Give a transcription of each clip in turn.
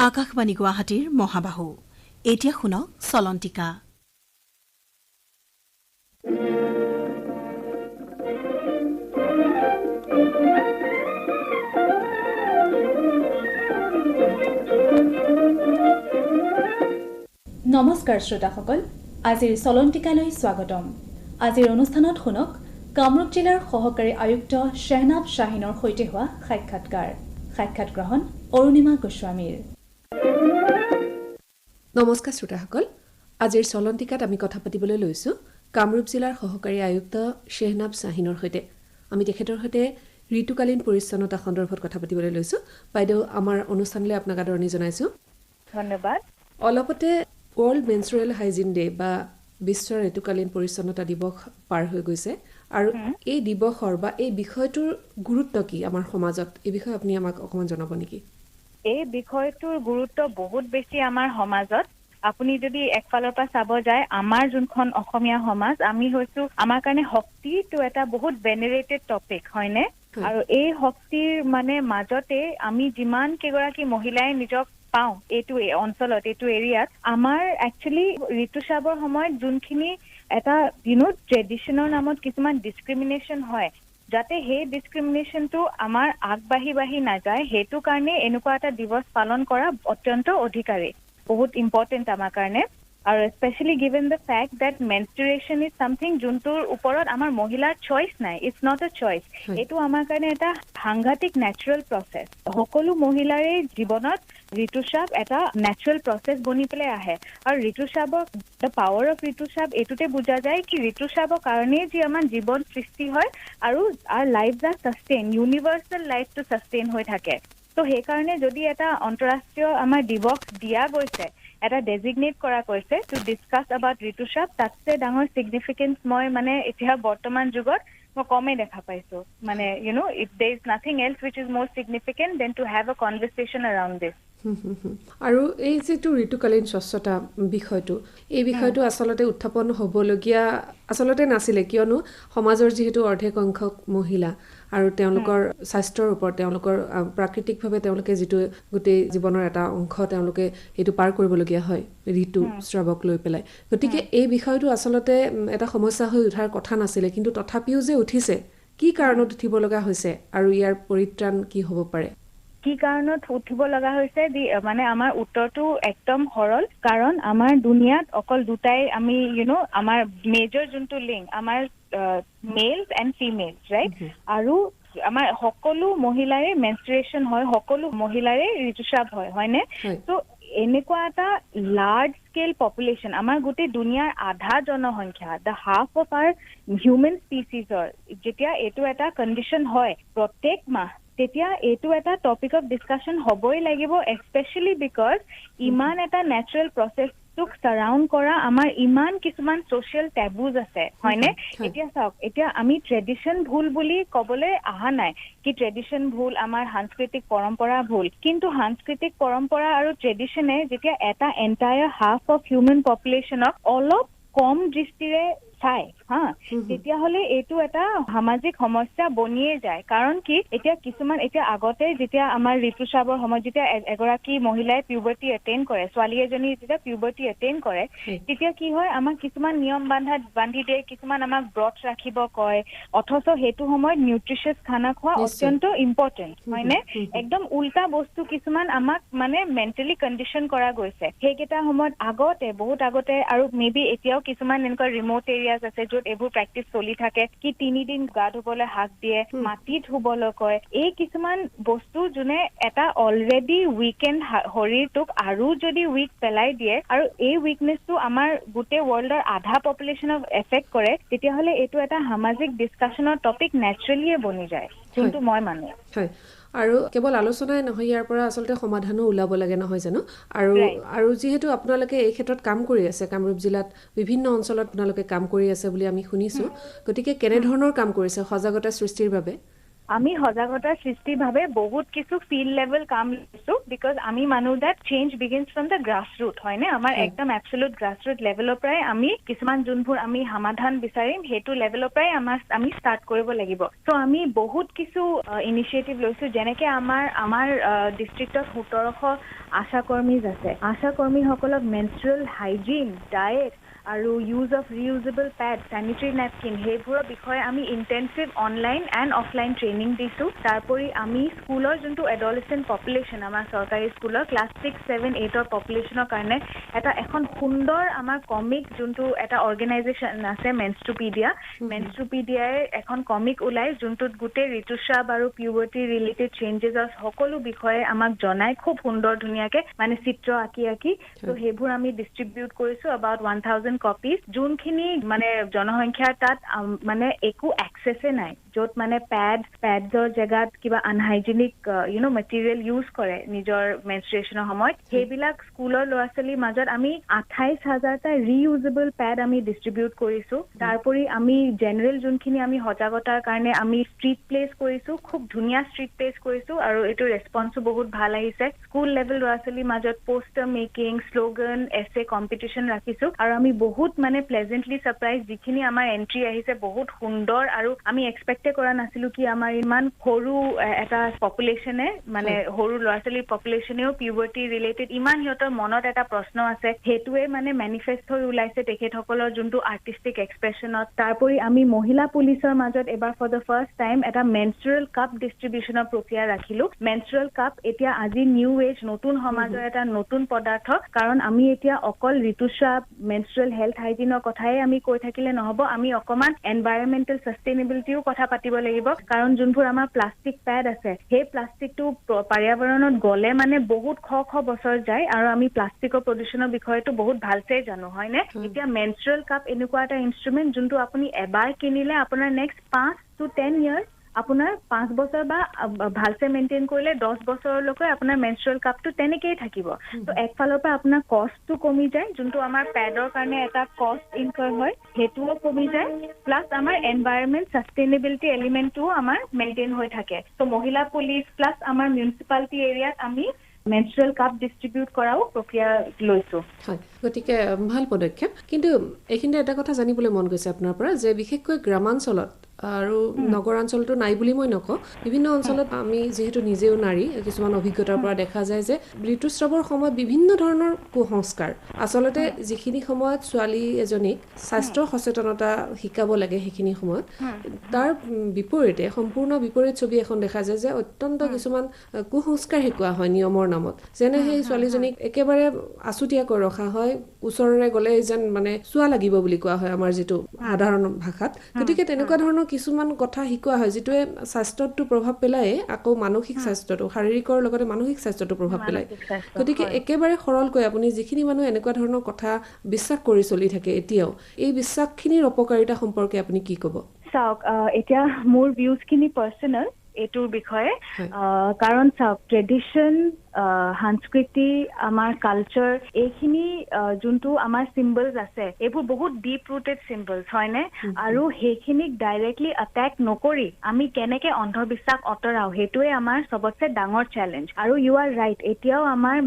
আকাশবাণী গুৱাহাটীৰ মহাবাহু এতিয়া শুনক চলন্তিকা। নমস্কাৰ শ্ৰোতাসকল, আজিৰ চলন্তিকালৈ স্বাগতম। আজিৰ অনুষ্ঠানত শুনক কামৰূপ জিলাৰ সহকাৰী আয়ুক্ত শ্বেহনাব শ্বাহিনৰ সৈতে হোৱা সাক্ষাৎ গ্ৰহণ অৰুণিমা গোস্বামীৰ। নমস্কাৰ শ্ৰোতাসকল, আজিৰ চলন্তিকাত আমি কথা পাতিবলৈ লৈছোঁ কামৰূপ জিলাৰ সহকাৰী আয়ুক্ত শ্বেহনাব শ্বাহিনৰ সৈতে। আমি তেখেতৰ সৈতে ঋতুকালীন পৰিচ্ছন্নতা সন্দৰ্ভত কথা পাতিবলৈ লৈছোঁ। বাইদেউ, আমাৰ অনুষ্ঠানলৈ আপোনাক আদৰণি জনাইছোঁ। ধন্যবাদ। অলপতে ৱৰ্ল্ড মেনষ্ট্ৰুৱেল হাইজিন ডে বা বিশ্ব ঋতুকালীন পৰিচ্ছন্নতা দিৱস পাৰ হৈ গৈছে আৰু এই দিৱসৰ বা এই বিষয়টোৰ গুৰুত্ব কি আমাৰ সমাজত, এই বিষয়ে আপুনি আমাক অকণমান জনাব নেকি? এই বিষয়টোৰ গুৰুত্ব বহুত বেছি আমাৰ সমাজত। আপুনি যদি একফালৰ পৰা চাব যায়, আমাৰ যোনখন অসমীয়া সমাজ, আমি হৈছো আমাৰ কাৰণে শক্তিটো এটা বহুত ভেনেৰেটেড টপিক, হয়নে? আৰু এই শক্তিৰ মাজতে আমি যিমান কেইগৰাকী মহিলাই নিজক পাওঁ এইটো অঞ্চলত, এইটো এৰিয়াত, আমাৰ একচুৱেলি ঋতুস্ৰাৱৰ সময়ত যোনখিনি এটা ট্ৰেডিশ্যনৰ নামত কিছুমান ডিছক্ৰিমিনেশ্যন হয়, যাতে সেই ডিছক্ৰিমিনেশ্যনটো আমাৰ আগবাঢ়ি নাযায়, সেইটো কাৰণে এনেকুৱা এটা দিৱস পালন কৰা অত্যন্ত অধিকাৰী, বহুত ইম্পৰ্টেণ্ট আমাৰ কাৰণে। আৰু specially given the fact that menstruation is something যোনটোৰ ওপৰত আমাৰ মহিলাৰ চইচ নাই, ইটছ নট এ চইচ। এইটো আমাৰ কাৰণে এটা সাংঘাতিক নেচাৰেল প্ৰচেছ। সকলো মহিলাৰে জীৱনত ঋতুস্ৰাৱ এটা নেচাৰেল প্ৰচেছ বনি পেলাই আহে। আৰু ঋতুস্ৰাৱক দ্য পাৱাৰ অফ ঋতুস্ৰাৱ এইটোতে বুজা যায় কি ঋতুস্ৰাৱৰ কাৰণেই যি আমাৰ জীৱন সৃষ্টি হয় আৰু R life R sustain, universal লাইফটো ছাষ্টেইন হৈ থাকে। তো সেইকাৰণে যদি এটা আন্তঃৰাষ্ট্ৰীয় আমাৰ দিৱস দিয়া গৈছে, এটা ডেজিগনেট কৰা গৈছে টু ডিছকাছ এবাউট ঋতুস্ৰাৱ, তাতছে ডাঙৰ ছিগনিফিকেঞ্চ মই এতিয়া বৰ্তমান যুগত মই কমেই দেখা পাইছোঁ। If there is nothing else which is more significant than to have a conversation around this. আৰু এই যিটো ঋতুকালীন স্বচ্ছতা বিষয়টো, এই বিষয়টো আচলতে উত্থাপন হ'বলগীয়া আচলতে নাছিলে, কিয়নো সমাজৰ যিহেতু অৰ্ধেক সংখ্যক মহিলা আৰু তেওঁলোকৰ স্বাস্থ্যৰ ওপৰত, তেওঁলোকৰ প্ৰাকৃতিকভাৱে তেওঁলোকে যিটো গোটেই জীৱনৰ এটা অংশ তেওঁলোকে এইটো পাৰ কৰিবলগীয়া হয় ঋতুস্ৰাৱক লৈ পেলাই। গতিকে এই বিষয়টো আচলতে এটা সমস্যা হৈ উঠাৰ কথা নাছিলে, কিন্তু তথাপিও যে উঠিছে, কি কাৰণত উঠিব লগা হৈছে আৰু ইয়াৰ পৰিত্ৰাণ কি হ'ব পাৰে? কি কাৰণত উঠিব লগা হৈছে আমাৰ উত্তৰটো একদম সৰল। কাৰণ আমাৰ দুনিয়াত অকল দুটাই আমি আমাৰ মেজৰ যোনটো লিংক, আমাৰ মেলছ এণ্ড ফিমেলছ, ৰাইট? আৰু আমাৰ সকলো মহিলাৰে মেনষ্ট্ৰুৱেশ্যন হয়, সকলো মহিলাৰে ঋতুস্ৰাৱ হয়, হয়নে? তো এনেকুৱা এটা লাৰ্জ স্কেল পপুলেশ্যন, আমাৰ গোটেই দুনিয়াৰ আধা জনসংখ্যা, the half of our human স্পিচিছৰ যেতিয়া এইটো এটা কণ্ডিশ্যন হয় প্ৰত্যেক মাহ, তেতিয়া এইটো এটা টপিক অফ ডিছকাশ্যন হ'বই লাগিব, এস্পেচিয়েলি বিকজ ইমান এটা নেচাৰেল প্ৰচেছটোক চাৰাউণ্ড কৰা আমাৰ ইমান কিছুমান ছ'চিয়েল টেবুজ আছে, হয়নে? এতিয়া চাওক, এতিয়া আমি ট্ৰেডিশ্যন ভুল বুলি ক'বলৈ অহা নাই কি ট্ৰেডিশ্যন ভুল, আমাৰ সাংস্কৃতিক পৰম্পৰা ভুল, কিন্তু সাংস্কৃতিক পৰম্পৰা আৰু ট্ৰেডিশ্যনে যেতিয়া এটা এণ্টায়াৰ হাফ অফ হিউমেন পপুলেশ্যনক অলপ কম দৃষ্টিৰে চাই তেতিয়াহ'লে এইটো এটা সামাজিক সমস্যা বনিয়ে যায়। কাৰণ কি, এতিয়া আগতে যেতিয়া আমাৰ ঋতুস্ৰাৱৰ সময়ত যেতিয়া এগৰাকী মহিলাই পিউবাৰ্টি এটেইন কৰে, ছোৱালী এজনী যেতিয়া পিউবাৰ্টি এটেইন কৰে, তেতিয়া কি হয়, আমাক কিছুমান নিয়ম বান্ধি দিয়ে, কিছুমান আমাক ব্ৰত ৰাখিব কয়, অথচ সেইটো সময়ত নিউট্ৰিচিয়াছ খানা খোৱা অত্যন্ত ইম্পৰ্টেণ্ট, হয়নে? একদম উল্টা বস্তু কিছুমান আমাক মেণ্টেলি কণ্ডিশ্যন কৰা গৈছে। সেইকেইটা সময়ত বহুত আগতে আৰু মে বি এতিয়াও কিছুমান এনেকুৱা ৰিম'ট এৰিয়াজ আছে য'ত এইবোৰ প্ৰেক্টিচ চলি থাকে কি 3 দিন গা ধুবলৈ হাক দিয়ে, মাটিত ধুবলৈ কয়। এই কিছুমান বস্তু যোনে এটা অলৰেডি উইকেণ্ড শৰীৰটোক আৰু যদি উইক পেলাই দিয়ে আৰু এই উইকনেছটো আমাৰ গোটেই ৱৰ্ল্ডৰ আধা পপুলেশ্যনক এফেক্ট কৰে, তেতিয়াহ'লে এইটো এটা সামাজিক ডিছকাশ্যনৰ টপিক নেচাৰেলিয়ে বনি যায়, যোনটো মই মানো। হয়, আৰু কেৱল আলোচনাই নহয়, ইয়াৰ পৰা আচলতে সমাধানো ওলাব লাগে, নহয় জানো? আৰু যিহেতু আপোনালোকে এই ক্ষেত্ৰত কাম কৰি আছে, কামৰূপ জিলাত বিভিন্ন অঞ্চলত আপোনালোকে কাম কৰি আছে বুলি আমি শুনিছোঁ, গতিকে কেনেধৰণৰ কাম কৰিছে সজাগতা সৃষ্টিৰ বাবে? আমি সজাগতাৰ সৃষ্টিভাৱে বহুত কিছু ফিল্ড লেভেল কাম লৈছোঁ বিকজ আমি মানুহ that change begins from the grass root হয়নে আমাৰ একদম এবছলুট গ্ৰাছ ৰুট লেভেলৰ পৰাই আমি কিছুমান যোনবোৰ আমি সমাধান বিচাৰিম সেইটো লেভেলৰ পৰাই আমি ষ্টাৰ্ট কৰিব লাগিব চ' আমি বহুত কিছু ইনিচিয়েটিভ লৈছোঁ যেনেকৈ আমাৰ ডিষ্ট্ৰিক্টত 1700 আশাকৰ্মী আছে আশাকৰ্মীসকলক মেনষ্ট্ৰুৱেল হাইজিন ডায়েট আৰু use of reusable pad sanitary napkin সেইবোৰৰ বিষয়ে আমি intensive online and offline training দিছোঁ তাৰোপৰি আমি স্কুলৰ যোনটো এডলেচেণ্ট পপুলেশ্যন আমাৰ চৰকাৰী স্কুলৰ ক্লাছ 6, 7, 8ৰ পপুলেশ্যনৰ কাৰণে এখন সুন্দৰ আমাৰ কমিক যোনটো এটা অৰ্গেনাইজেশ্যন আছে মেনষ্ট্ৰুপিডিয়াই এখন কমিক ওলাই যোনটোত গোটেই ঋতুস্ৰাৱ আৰু পিউবাৰ্টি ৰিলেটেড চেঞ্জেছৰ সকলো বিষয়ে আমাক জনাই খুব সুন্দৰ ধুনীয়াকৈ মানে চিত্ৰ আঁকি ত' সেইবোৰ আমি ডিষ্ট্ৰিবিউট কৰিছোঁ এবাউট 1000 কপিজ যোনখিনি মানে জনসংখ্যাৰ তাত মানে একো এক্সেছে নাই য'ত মানে পেডছৰ জেগাত কিবা আনহাইজেনিক মেটেৰিয়েল ইউজ কৰে নিজৰ মেনষ্ট্ৰুৱেশ্যনৰ সময়ত সেইবিলাক স্কুলৰ ল'ৰা ছোৱালীৰ মাজত আমি 28,000টা ৰিইউজেবল পেড আমি ডিষ্ট্ৰিবিউট কৰিছোঁ তাৰোপৰি আমি জেনেৰেল যোনখিনি আমি সজাগতাৰ কাৰণে আমি ষ্ট্ৰীট প্লেচ কৰিছোঁ খুব ধুনীয়া ষ্ট্ৰীট প্লেচ কৰিছোঁ আৰু এইটো ৰেছপন্সো বহুত ভাল আহিছে স্কুল লেভেল ল'ৰা ছোৱালীৰ মাজত পোষ্টাৰ মেকিং শ্লোগান এছে কম্পিটিশ্যন ৰাখিছোঁ আৰু আমি বহুত মানে প্লেজেণ্টলি ছাৰপ্ৰাইজ যিখিনি আমাৰ এণ্ট্ৰি আহিছে বহুত সুন্দৰ আৰু আমি এক্সপেক্টে কৰা নাছিলোঁ কি আমাৰ ইমান সৰু এটা পপুলেশ্যনে মানে সৰু ল'ৰা ছোৱালীৰ পপুলেশ্যনেও পিউবাৰ্টি ৰিলেটেড ইমান সিহঁতৰ মনত এটা প্ৰশ্ন আছে সেইটোৱে মানে মেনিফেষ্ট হৈ ওলাইছে তেখেতসকলৰ যোনটো আৰ্টিষ্টিক এক্সপ্ৰেছনত তাৰোপৰি আমি মহিলা পুলিচৰ মাজত এবাৰ ফৰ দ্য ফাৰ্ষ্ট টাইম এটা মেনষ্ট্ৰুৱেল কাপ ডিষ্ট্ৰিবিউশ্যনৰ প্ৰক্ৰিয়া ৰাখিলোঁ মেনষ্ট্ৰুৱেল কাপ এতিয়া আজি নিউ এজ নতুন সমাজৰ এটা নতুন পদাৰ্থ কাৰণ আমি এতিয়া অকল ঋতুস্ৰাৱ মেনষ্ট্ৰুৱেল হেল্থ হাইজিনৰ কথাই আমি কৈ থাকিলে নহ'ব আমি অকণমান এনভাইৰনমেণ্টেল ছাষ্টেইনেবিলিটিও কথা পাতিব লাগিব কাৰণ যোনবোৰ আমাৰ প্লাষ্টিক পেড আছে সেই প্লাষ্টিকটো पर्यावरणত গ'লে মানে বহুত শ বছৰ যায় আৰু আমি প্লাষ্টিকৰ প্ৰদূষণৰ বিষয়টো বহুত ভালছে জানো হয়নে এতিয়া মেনষ্ট্ৰুৱেল কাপ এনেকুৱা এটা ইনষ্ট্ৰুমেণ্ট যোনটো আপুনি এবাৰ কিনিলে আপোনাৰ নেক্সট 5 to 10 years আপোনাৰ 5 বছৰ বা ভালছে মেইনটেইন কৰিলে 10 বছৰলৈকে আপোনাৰ মেনষ্ট্ৰুৱেল কাপটো তেনেকেই থাকিব তো একফালৰ পৰা আপোনাৰ কষ্টটো কমি যায় যোনটো আমাৰ পেডৰ কাৰণে এটা কষ্ট ইনকাৰ হয় সেইটোও কমি যায় প্লাস আমাৰ এনভাইৰনমেন্ট সাস্টেইনেবিলিটি এলিমেন্টও আমাৰ মেইনটেইন হৈ থাকে তো মহিলা পুলিশ প্লাস আমাৰ মিউনিসিপালিটি এৰিয়াত আমি মেনষ্ট্ৰুৱেল কাপ ডিষ্ট্ৰিবিউট কৰাও প্ৰক্ৰিয়া লৈছোঁ হয় গতিকে ভাল পদক্ষেপ কিন্তু এইখিনিতে এটা কথা জানিবলৈ মন গৈছে আপোনাৰ পৰা যে বিশেষকৈ গ্ৰামাঞ্চলত আৰু নগৰাঞ্চলটো নাই বুলি মই নকওঁ বিভিন্ন অঞ্চলত আমি যেহেতু নিজেও নাৰী কিছুমান অভিজ্ঞতাৰ পৰা দেখা যায় যে ঋতুস্ৰাৱৰ সময়ত বিভিন্ন ধৰণৰ কুসংস্কাৰ আচলতে যিখিনি সময়ত ছোৱালী এজনীক স্বাস্থ্য সচেতনতা শিকাব লাগে সেইখিনি সময়ত তাৰ বিপৰীতে সম্পূৰ্ণ বিপৰীত ছবি এখন দেখা যায় যে অত্যন্ত কিছুমান কুসংস্কাৰ শিকোৱা হয় নিয়মৰ নামত যেনে সেই ছোৱালীজনীক একেবাৰে আছুতীয়াকৈ ৰখা হয় ওচৰৰে গ'লে যেন মানে চুৱা লাগিব বুলি কোৱা হয় আমাৰ যিটো সাধাৰণ ভাষাত গতিকে তেনেকুৱা ধৰণৰ কিছুমান কথা শিকোৱা হয় যেটোৱে স্বাস্থ্যটো প্ৰভাৱ পেলায় আকৌ মানসিক স্বাস্থ্যটো শাৰীৰিকৰ লগতে মানসিক স্বাস্থ্যটো প্ৰভাৱ পেলায় গতিকে একেবাৰে সৰলকৈ আপুনি যিখিনি মানুহ এনেকুৱা ধৰণৰ কথা বিশ্বাস কৰি চলি থাকে এতিয়াও এই বিশ্বাসখিনিৰ অপকাৰিতা সম্পৰ্কে আপুনি কি ক'ব চাওক এতিয়া মোৰ ভিউজখিনি পাৰ্সোনাল এটোৰ বিষয়ে কাৰণ চাওক ট্ৰেডিশন সংস্কৃতি আমাৰ কালচাৰ এইখিনি যোনটো আমাৰ সিম্বলস আছে এইবোৰ বহুত ডিপ ৰুটেড সিম্বলস হয়নে আৰু সেইখিনিক ডাইৰেক্টলি অ্যাটাক নকৰি আমি কেনেকে অন্ধবিশ্বাস অতৰাও হেতুৱে আমাৰ সবতছে ডাঙৰ চ্যালেঞ্জ আৰু ইউ আৰ ৰাইট এতিয়াও আমাৰ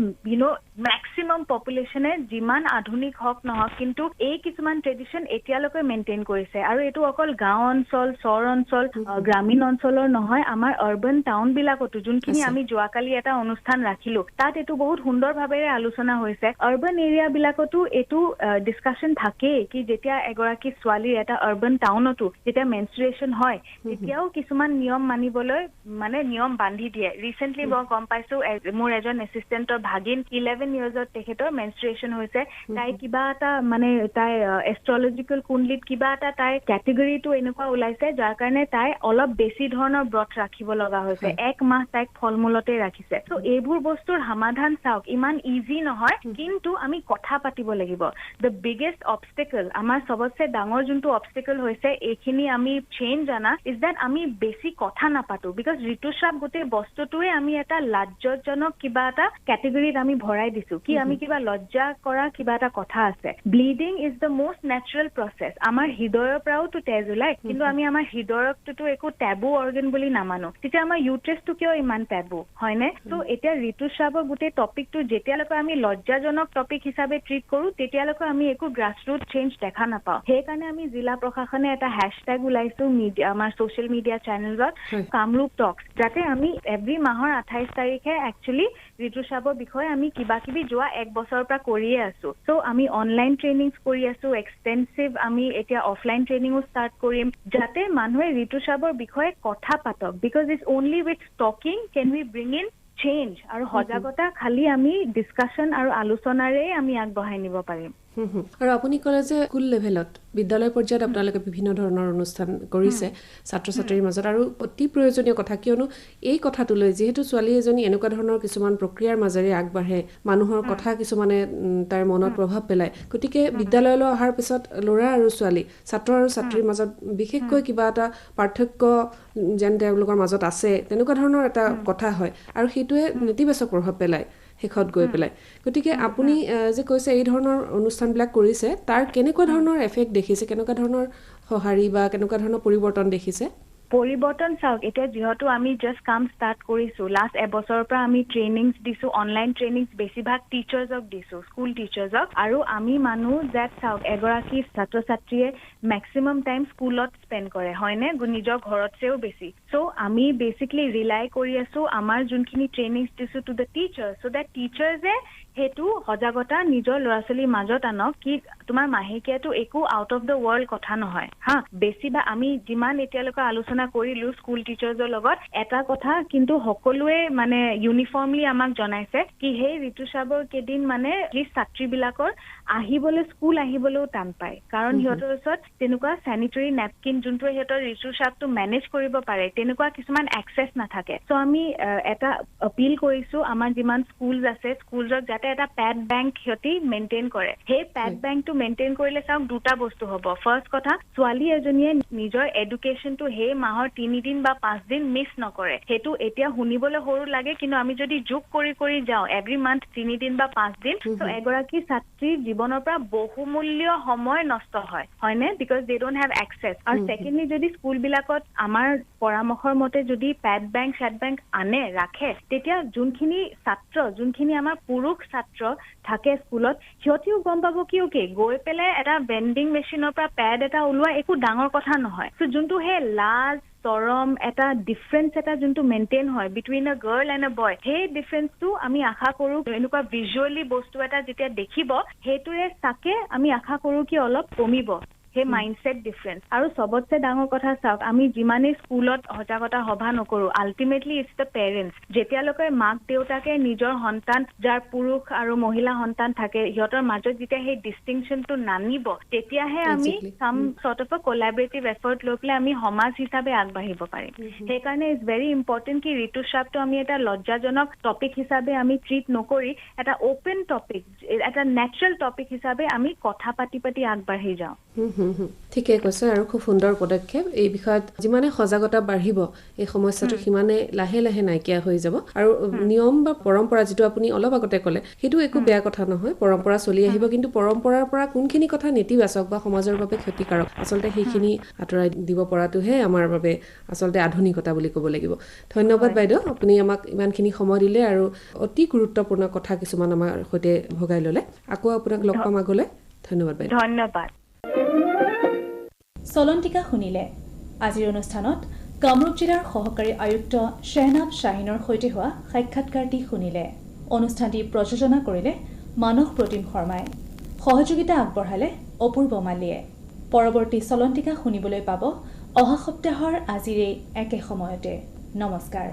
ম্যাক্সিমাম পপুলেশনে যিমান আধুনিক হক নহক কিন্তু এই কিছুমান ট্ৰেডিশন এতিয়ালৈকে মেইনটেইন কৰিছে আৰু এটো অকল গাঁও অঞ্চল চহৰ অঞ্চল গ্ৰামীণ অঞ্চলৰ নহয় আমাৰ আৰবান টাউন বিলাকতো যোনখিনি আমি যোৱাকালি এটা অনুষ্ঠান ৰাখিলো তাত এটো বহুত সুন্দৰভাৱে আলোচনা হৈছে আৰবান এৰিয়া বিলাকতো এটো ডিসকাশন থাকে কি যেতিয়া এগৰাকী ছোৱালীৰ এটা আৰবান টাউনতো যেতিয়া মেনষ্ট্ৰুৱেশ্যন হয় তেতিয়াও কিছুমান নিয়ম মানিবলৈ মানে নিয়ম বান্ধি দিয়ে ৰিসেন্টলি মই গম পাইছো মোৰ এজন এসিস্টেন্টৰ ভাগিন 11 ইয়াৰ্ছৰ তেখেতৰ মেনষ্ট্ৰুৱেশ্যন হৈছে তাই কিবা এটা মানে তাই এষ্ট্ৰলজিক্যাল কুণ্ডলিত কিবা এটা তাই ক্যাটেগৰীটো এনেকুৱা ওলাইছে যাৰ কাৰণে তাই অলপ বেছি ধৰণৰ ব্ৰত ৰাখিব লগা হৈছে এক মাহ তাইক ফলমূলতে ৰাখিছে তো এইবোৰ বস্তুৰ সমাধান চাওক ইমান ইজি নহয় কিন্তু আমি কথা পাতিব লাগিব দ্য বিগেষ্ট অবষ্টেকল আমাৰ সবতছে ডাঙৰ যোনটো অবষ্টেকল হৈছে এইখিনি আমি চেঞ্জ আনা ইজ দ্যাট আমি বেছি কথা নাপাতো বিকজ ঋতুস্ৰাৱ গোটেই বস্তুটোৱে আমি এটা লাজ্জনক কিবা এটা কেটেগৰীত আমি ভৰাই দিছো কি আমি কিবা লজ্জা কৰা কিবা এটা কথা আছে bleeding is the most natural process আমাৰ হৃদয়ৰ পৰাওতো তেজ ওলায় কিন্তু আমি আমাৰ হৃদয়কটোতো একো টেবু অৰ্গেন বুলি নামানো তেতিয়া আমাৰ ইউট্ৰেছটো কিয় ইমান টেবু হয়নে তো এতিয়া ঋতুস্ৰাৱৰ গোটেই টপিকটো যেতিয়ালৈকে আমি লজ্জাজনক টপিক হিচাপে ট্ৰিট কৰো তেতিয়ালৈকে আমি একো গ্ৰাছৰুট চেঞ্জ দেখা নাপাওঁ সেইকাৰণে আমি জিলা প্ৰশাসনে এটা হেশটেগ ওলাইছো আমাৰ ছ'চিয়েল মিডিয়া চেনেলত কামৰূপ টক্স যাতে আমি এভৰি মাহৰ 28 তাৰিখে একচুৱেলি ঋতুস্ৰাৱৰ বিষয়ে আমি কিবা কিবি যোৱা 1 বছৰৰ পৰা কৰিয়ে আছো চ' আমি অনলাইন ট্ৰেইনিংছ কৰি আছো এক্সটেনচিভ আমি এতিয়া অফলাইন ট্ৰেইনিঙো ষ্টাৰ্ট কৰিম যাতে মানুহে ঋতুস্ৰাৱৰ বিষয়ে কথা পাতক because it's only with talking can we bring in change আৰু সজাগতা খালি আমি ডিছকাশ্যন আৰু আলোচনাৰে আমি আগবঢ়াই নিব পাৰিম আৰু আপুনি ক'লে যে স্কুল লেভেলত বিদ্যালয় পৰ্যায়ত আপোনালোকে বিভিন্ন ধৰণৰ অনুষ্ঠান কৰিছে ছাত্ৰ ছাত্ৰীৰ মাজত আৰু অতি প্ৰয়োজনীয় কথা কিয়নো এই কথাটোলৈ যিহেতু ছোৱালী এজনী এনেকুৱা ধৰণৰ কিছুমান প্ৰক্ৰিয়াৰ মাজেৰে আগবাঢ়ে মানুহৰ কথা কিছুমানে তাৰ মনত প্ৰভাৱ পেলায় গতিকে বিদ্যালয়লৈ অহাৰ পিছত ল'ৰা আৰু ছোৱালী ছাত্ৰ আৰু ছাত্ৰীৰ মাজত বিশেষকৈ কিবা এটা পাৰ্থক্য যেন তেওঁলোকৰ মাজত আছে তেনেকুৱা ধৰণৰ এটা কথা হয় আৰু সেইটোৱে নেতিবাচক প্ৰভাৱ পেলায় শেষত গৈ পেলাই গতিকে আপুনি যে কৈছে এই ধৰণৰ অনুষ্ঠানবিলাক কৰিছে তাৰ কেনেকুৱা ধৰণৰ এফেক্ট দেখিছে কেনেকুৱা ধৰণৰ সঁহাৰি বা কেনেকুৱা ধৰণৰ পৰিৱৰ্তন দেখিছে পৰিৱৰ্তন চাওক এতিয়া যিহেতু আমি জাষ্ট কাম ষ্টাৰ্ট কৰিছো লাষ্ট এবছৰৰ পৰা আমি ট্ৰেইনিংছ দিছো অনলাইন ট্ৰেইনিংছ বেছিভাগ টিচাৰ্ছক দিছো স্কুল টিচাৰ্ছক আৰু আমি মানুহ যেট চাওক এগৰাকী ছাত্ৰ ছাত্ৰীয়ে মেক্সিমাম টাইম স্কুলত স্পেণ্ড কৰে হয়নে নিজৰ ঘৰতছেও বেছি চ' আমি বেচিকলি ৰিলাই কৰি আছো আমাৰ যোনখিনি ট্ৰেইনিংছ দিছো to the teacher so' that টিচাৰ্ছে সেইটো সজাগতা নিজৰ ল'ৰা ছোৱালীৰ মাজত আনক কি তোমাৰ মাহেকীয়াটো একো আউট অফ দ্য ৱৰ্ল্ড কথা নহয় হা বেছি বা আমি যিমান এতিয়ালৈকে আলোচনা কৰিলো স্কুল টিচাৰ্ছৰ লগত এটা কথা কিন্তু সকলোৱে মানে ইউনিফৰ্মলি আমাক জনাইছে কি সেই ঋতুস্ৰাৱৰ কেইদিন মানে ছাত্ৰীবিলাকৰ আহিবলৈ স্কুল আহিবলৈও টান পায় কাৰণ সিহঁতৰ ওচৰত তেনেকুৱা চেনিটেৰী নেপকিন যোনটোৱে সিহঁতৰ ঋতুস্ৰাৱটো মেনেজ কৰিব পাৰে তেনেকুৱা কিছুমান এক্সেছ নাথাকে চ' আমি এটা আপিল কৰিছো আমাৰ যিমান স্কুলছ আছে স্কুলছত যাতে এটা পেড বেংক সিহঁতি মেইনটেইন কৰে সেই পেড বেংকটো মেইনটেইন কৰিলে চাওক দুটা বস্তু হ'ব ফাৰ্ষ্ট কথা ছোৱালী এজনীয়ে নিজৰ এডুকেশ্যনটো সেই মাহৰ 3 দিন বা 5 দিন মিছ নকৰে সেইটো এতিয়া শুনিবলৈ সৰু লাগে কিন্তু আমি যদি যোগ কৰি কৰি যাওঁ এভৰি মান্থ 3 দিন বা 5 দিন তো এগৰাকী ছাত্ৰীৰ জীৱনৰ পৰা বহুমূল্য সময় নষ্ট হয়নে because they don't have access আৰু ছেকেণ্ডলি যদি স্কুলবিলাকত আমাৰ পৰামৰ্শৰ মতে যদি পেড বেংক আনে ৰাখে তেতিয়া যোনখিনি ছাত্ৰ যোনখিনি আমাৰ পুৰুষ ছাত্ৰ থাকে স্কুলত সিহঁতিও গম পাব কি অ'কে গৈ পেলাই এটা ভেণ্ডিং মেচিনৰ পৰা পেড এটা ওলোৱা একো ডাঙৰ কথা নহয় চ' যোনটো সেই লাজ চৰম এটা ডিফাৰেন্স এটা যোনটো মেইনটেইন হয় বিটুইন আ গাৰ্ল এণ্ড আ বয় সেই ডিফাৰেন্সটো আমি আশা কৰো এনেকুৱা ভিজুৱেলি বস্তু এটা যেতিয়া দেখিব সেইটোৰে চাকে আমি আশা কৰো কি অলপ কমিব সেই মাইণ্ডছেট ডিফাৰেন্স আৰু সবতছে ডাঙৰ কথা চাওক আমি যিমানেই স্কুলত সজাগতা সভা নকৰো আল্টিমেটলি ইটছ দ্য পেৰেণ্টছ যেতিয়ালৈকে মাক দেউতাকে নিজৰ সন্তান যাৰ পুৰুষ আৰু মহিলা সন্তান থাকে সিহঁতৰ মাজত যেতিয়া সেই ডিষ্টিংশ্যনটো নানিব তেতিয়াহে আমি সাম সৰ্ট অফ আ কোলাবৰেটিভ এফৰ্ট লৈ পেলাই আমি সমাজ হিচাপে আগবাঢ়িব পাৰিম সেইকাৰণে ইটছ ভেৰি ইম্পৰ্টেণ্ট কি ঋতুস্ৰাৱটো আমি এটা লজ্জাজনক টপিক হিচাপে আমি ট্ৰিট নকৰি এটা অপেন টপিক এটা নেচাৰেল টপিক হিচাপে আমি কথা পাতি আগবাঢ়ি যাওঁ ঠিকে কৈছে আৰু খুব সুন্দৰ পদক্ষেপ এই বিষয়ত যিমানে সজাগতা বাঢ়িব এই সমস্যাটো সিমানে লাহে লাহে নাইকিয়া হৈ যাব আৰু নিয়ম বা পৰম্পৰা যিটো আপুনি অলপ আগতে ক'লে সেইটো একো বেয়া কথা নহয় পৰম্পৰা চলি আহিব কিন্তু পৰম্পৰাৰ পৰা কোনখিনি কথা নেতিবাচক বা সমাজৰ বাবে ক্ষতিকাৰক আচলতে সেইখিনি আঁতৰাই দিব পৰাটোহে আমাৰ বাবে আচলতে আধুনিকতা বুলি ক'ব লাগিব ধন্যবাদ বাইদেউ আপুনি আমাক ইমানখিনি সময় দিলে আৰু অতি গুৰুত্বপূৰ্ণ কথা কিছুমান আমাৰ সৈতে ভগাই ল'লে আকৌ আপোনাক লগ পাম আগলৈ ধন্যবাদ বাইদেউ ধন্যবাদ চলন্তিকা শুনিলে আজিৰ অনুষ্ঠানত কামৰূপ জিলাৰ সহকাৰী আয়ুক্ত শ্বেহনাব শ্বাহিনৰ সৈতে হোৱা সাক্ষাৎকাৰটি শুনিলে অনুষ্ঠানটি প্ৰযোজনা কৰিলে মানস প্ৰতিম শৰ্মাই সহযোগিতা আগবঢ়ালে অপূৰ্ব মালিয়ে পৰৱৰ্তী চলন্তিকা শুনিবলৈ পাব অহা সপ্তাহৰ আজিৰ এই একে সময়তে নমস্কাৰ